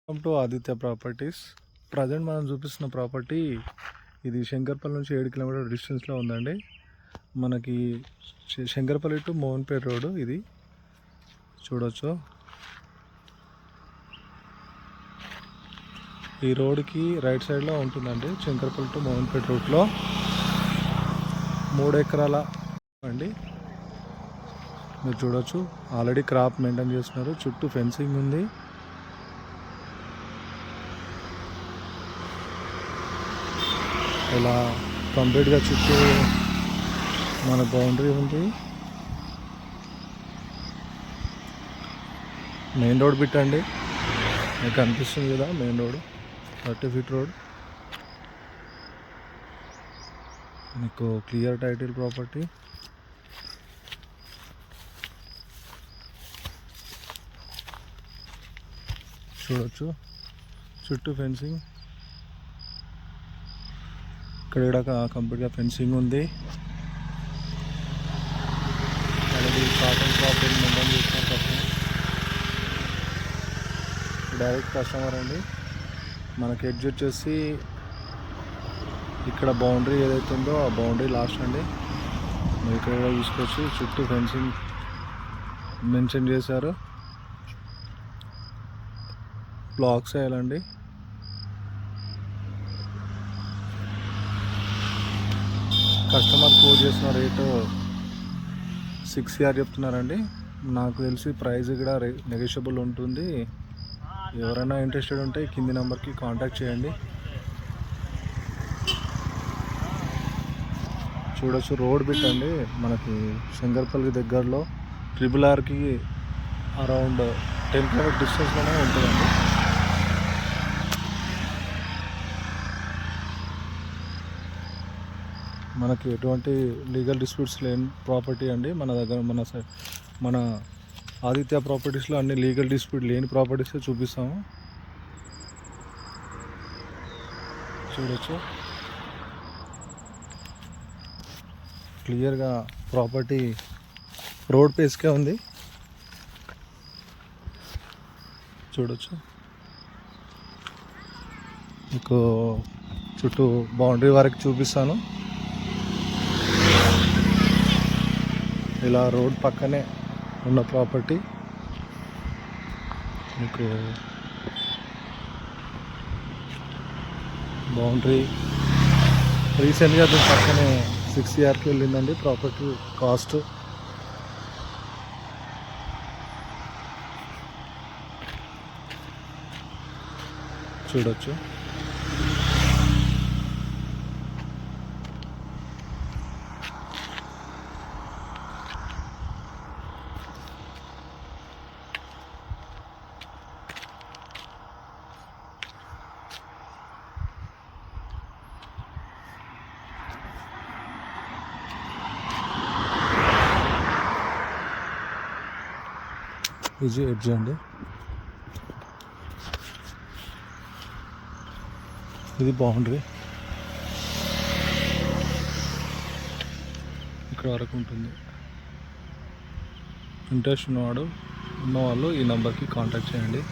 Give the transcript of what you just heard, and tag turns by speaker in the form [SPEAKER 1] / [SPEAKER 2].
[SPEAKER 1] Welcome to Aditya properties. Present మనం చూపిస్తున్న property ఇది శంకర్పల్లి నుంచి 7 కిలోమీటర్ డిస్టెన్స్లో ఉందండి. మనకి శంకర్పల్లి టు మోహన్పేట రోడ్డు ఇది చూడొచ్చు. ఈ రోడ్డుకి రైట్ సైడ్లో ఉంటుందండి. శంకర్పల్లి టు మోహన్పేట రూట్లో 3 ఎకరాల అండి. మీరు చూడొచ్చు, ఆల్రెడీ క్రాప్ మెయింటైన్ చేస్తున్నారు. చుట్టూ ఫెన్సింగ్ ఉంది. ఇలా కంప్లీట్గా చుట్టూ మన బౌండరీ ఉంది. మెయిన్ రోడ్ బిట్ అండి, మీకు కనిపిస్తుంది కదా మెయిన్ రోడ్, 30 ఫీట్ రోడ్. మీకు క్లియర్ టైటిల్ ప్రాపర్టీ. చూడొచ్చు, చుట్టూ ఫెన్సింగ్. ఇక్కడ కంప్లీట్గా ఫెన్సింగ్ ఉంది. అలాగే కాటన్ క్రాప్ మెయింటైన్ చేస్తున్నారు. డైరెక్ట్ కస్టమర్ అండి. మనకి ఎడ్జ్ వచ్చేసి ఇక్కడ బౌండరీ ఏదైతే ఉందో ఆ బౌండరీ లాస్ట్ అండి. మీరు ఇక్కడ కూడా చూసుకోవచ్చు, చుట్టూ ఫెన్సింగ్ మెన్షన్ చేశారు. బ్లాక్స్ వేయాలండి. కస్టమర్ కోట్ చేసిన రేటు 6 CR చెప్తున్నారండి. నాకు తెలిసి ప్రైస్ కూడా నెగోషియబుల్ ఉంటుంది. ఎవరైనా ఇంట్రెస్టెడ్ ఉంటే కింది నెంబర్కి కాంటాక్ట్ చేయండి. చూడొచ్చు, రోడ్ బిట్ అండి. మనకి శంకర్పల్లి దగ్గరలో RRRకి అరౌండ్ 10 కిలోమీటర్ డిస్టెన్స్లోనే ఉంటుందండి. మనకి ఎటువంటి లీగల్ డిస్ప్యూట్స్ లేని ప్రాపర్టీ అండి. మన దగ్గర మన ఆదిత్య ప్రాపర్టీస్లో అన్ని లీగల్ డిస్ప్యూట్ లేని ప్రాపర్టీస్ చూపిస్తాము. చూడొచ్చు, క్లియర్గా ప్రాపర్టీ రోడ్ పేస్కే ఉంది. చూడొచ్చు, మీకు చుట్టూ బౌండరీ వరకు చూపిస్తాను. ఇలా రోడ్ పక్కనే ఉన్న ప్రాపర్టీ. మీకు బౌండరీ రీసెంట్గా దీని పక్కనే 6 CRకి వెళ్ళిందండి ప్రాపర్టీ కాస్ట్. చూడొచ్చు, ఇది ఎడ్జ్ అండి. ఇది బౌండరీ ఇక్కడ వరకు ఉంటుంది. ఇంట్రెస్ట్ ఉన్నవాళ్ళు ఈ నెంబర్కి కాంటాక్ట్ చేయండి.